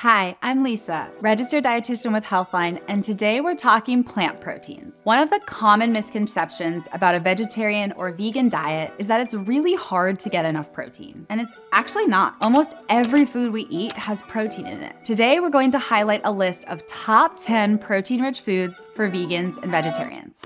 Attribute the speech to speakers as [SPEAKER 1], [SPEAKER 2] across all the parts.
[SPEAKER 1] Hi, I'm Lisa, registered dietitian with Healthline, and today we're talking plant proteins. One of the common misconceptions about a vegetarian or vegan diet is that it's really hard to get enough protein, and it's actually not. Almost every food we eat has protein in it. Today we're going to highlight a list of top 10 protein-rich foods for vegans and vegetarians.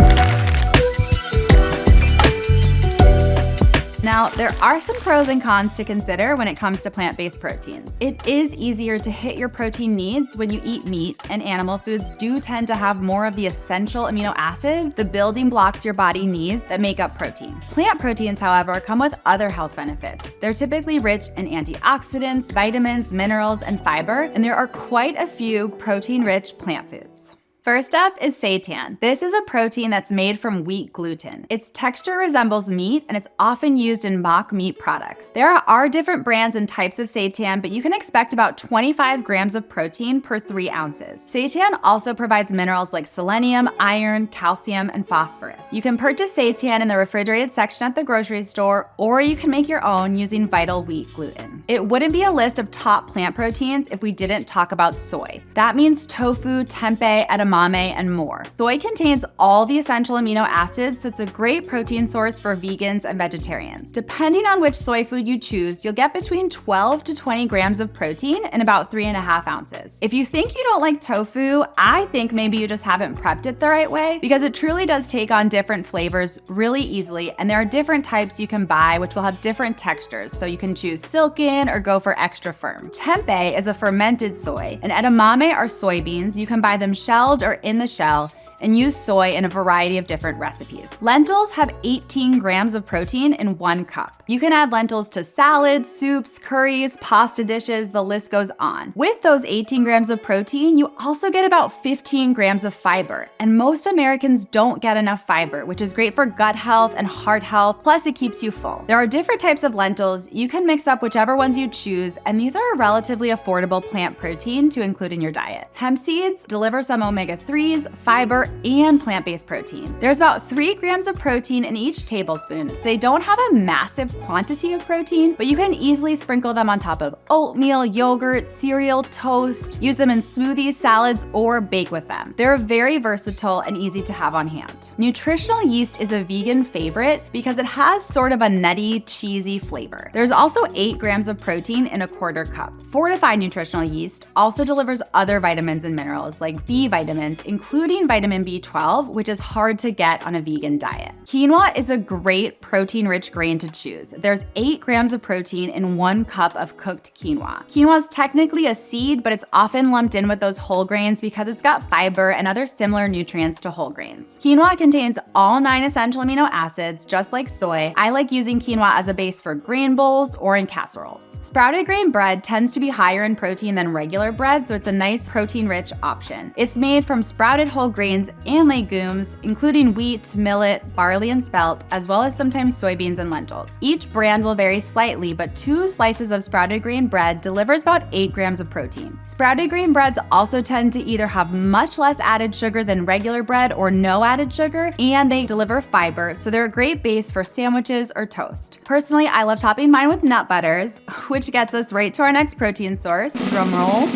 [SPEAKER 1] Now, there are some pros and cons to consider when it comes to plant-based proteins. It is easier to hit your protein needs when you eat meat, and animal foods do tend to have more of the essential amino acids, the building blocks your body needs that make up protein. Plant proteins, however, come with other health benefits. They're typically rich in antioxidants, vitamins, minerals, and fiber, and there are quite a few protein-rich plant foods. First up is seitan. This is a protein that's made from wheat gluten. Its texture resembles meat, and it's often used in mock meat products. There are different brands and types of seitan, but you can expect about 25 grams of protein per 3 ounces. Seitan also provides minerals like selenium, iron, calcium, and phosphorus. You can purchase seitan in the refrigerated section at the grocery store, or you can make your own using Vital Wheat gluten. It wouldn't be a list of top plant proteins if we didn't talk about soy. That means tofu, tempeh, edamame, and more. Soy contains all the essential amino acids, so it's a great protein source for vegans and vegetarians. Depending on which soy food you choose, you'll get between 12 to 20 grams of protein in about 3.5 ounces. If you think you don't like tofu, I think maybe you just haven't prepped it the right way, because it truly does take on different flavors really easily, and there are different types you can buy which will have different textures, so you can choose silken or go for extra firm. Tempeh is a fermented soy, and edamame are soybeans. You can buy them shelled or in the shell, and use soy in a variety of different recipes. Lentils have 18 grams of protein in 1 cup. You can add lentils to salads, soups, curries, pasta dishes, the list goes on. With those 18 grams of protein, you also get about 15 grams of fiber, and most Americans don't get enough fiber, which is great for gut health and heart health, plus it keeps you full. There are different types of lentils. You can mix up whichever ones you choose, and these are a relatively affordable plant protein to include in your diet. Hemp seeds deliver some omega-3s, fiber, and plant-based protein. There's about 3 grams of protein in each tablespoon, so they don't have a massive quantity of protein, but you can easily sprinkle them on top of oatmeal, yogurt, cereal, toast, use them in smoothies, salads, or bake with them. They're very versatile and easy to have on hand. Nutritional yeast is a vegan favorite because it has sort of a nutty, cheesy flavor. There's also 8 grams of protein in a 1/4 cup. Fortified nutritional yeast also delivers other vitamins and minerals like B vitamins, including vitamin B12, which is hard to get on a vegan diet. Quinoa is a great protein-rich grain to choose. There's 8 grams of protein in 1 cup of cooked quinoa. Quinoa is technically a seed, but it's often lumped in with those whole grains because it's got fiber and other similar nutrients to whole grains. Quinoa contains all 9 essential amino acids, just like soy. I like using quinoa as a base for grain bowls or in casseroles. Sprouted grain bread tends to be higher in protein than regular bread, so it's a nice protein-rich option. It's made from sprouted whole grains and legumes, including wheat, millet, barley, and spelt, as well as sometimes soybeans and lentils. Each brand will vary slightly, but 2 slices of sprouted grain bread delivers about 8 grams of protein. Sprouted grain breads also tend to either have much less added sugar than regular bread or no added sugar, and they deliver fiber, so they're a great base for sandwiches or toast. Personally, I love topping mine with nut butters, which gets us right to our next protein source, drum roll.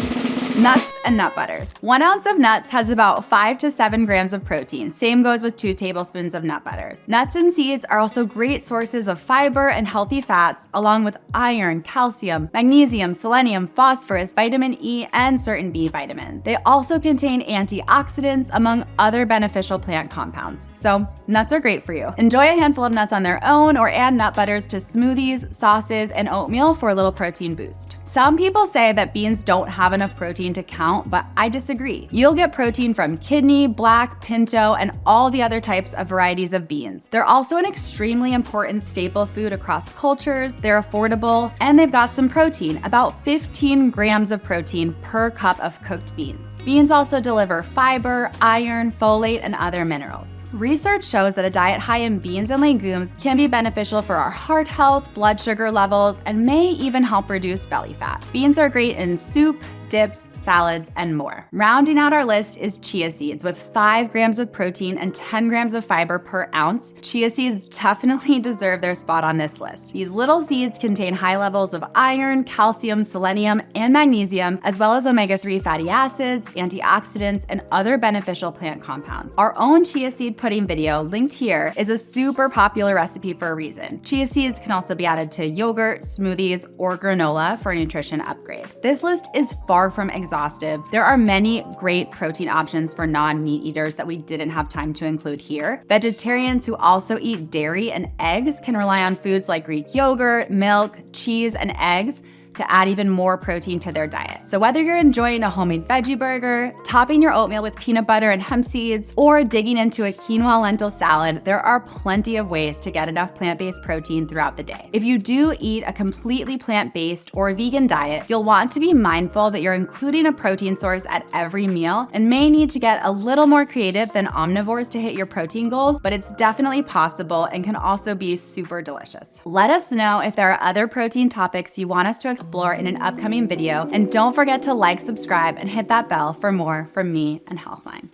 [SPEAKER 1] Nuts and nut butters. 1 ounce of nuts has about 5 to 7 grams of protein. Same goes with 2 tablespoons of nut butters. Nuts and seeds are also great sources of fiber and healthy fats, along with iron, calcium, magnesium, selenium, phosphorus, vitamin E, and certain B vitamins. They also contain antioxidants, among other beneficial plant compounds. So nuts are great for you. Enjoy a handful of nuts on their own, or add nut butters to smoothies, sauces, and oatmeal for a little protein boost. Some people say that beans don't have enough protein to count, but I disagree. You'll get protein from kidney, black, pinto, and all the other types of varieties of beans. They're also an extremely important staple food across cultures, they're affordable, and they've got some protein, about 15 grams of protein per cup of cooked beans. Beans also deliver fiber, iron, folate, and other minerals. Research shows that a diet high in beans and legumes can be beneficial for our heart health, blood sugar levels, and may even help reduce belly fat. Beans are great in soup, dips, salads, and more. Rounding out our list is chia seeds with 5 grams of protein and 10 grams of fiber per ounce. Chia seeds definitely deserve their spot on this list. These little seeds contain high levels of iron, calcium, selenium, and magnesium, as well as omega-3 fatty acids, antioxidants, and other beneficial plant compounds. Our own chia seed pudding video, linked here, is a super popular recipe for a reason. Chia seeds can also be added to yogurt, smoothies, or granola for a nutrition upgrade. This list is far from exhaustive. There are many great protein options for non-meat eaters that we didn't have time to include here. Vegetarians who also eat dairy and eggs can rely on foods like Greek yogurt, milk, cheese, and eggs to add even more protein to their diet. So whether you're enjoying a homemade veggie burger, topping your oatmeal with peanut butter and hemp seeds, or digging into a quinoa lentil salad, there are plenty of ways to get enough plant-based protein throughout the day. If you do eat a completely plant-based or vegan diet, you'll want to be mindful that you're including a protein source at every meal and may need to get a little more creative than omnivores to hit your protein goals, but it's definitely possible and can also be super delicious. Let us know if there are other protein topics you want us to explore in an upcoming video, and don't forget to like, subscribe, and hit that bell for more from me and Healthline.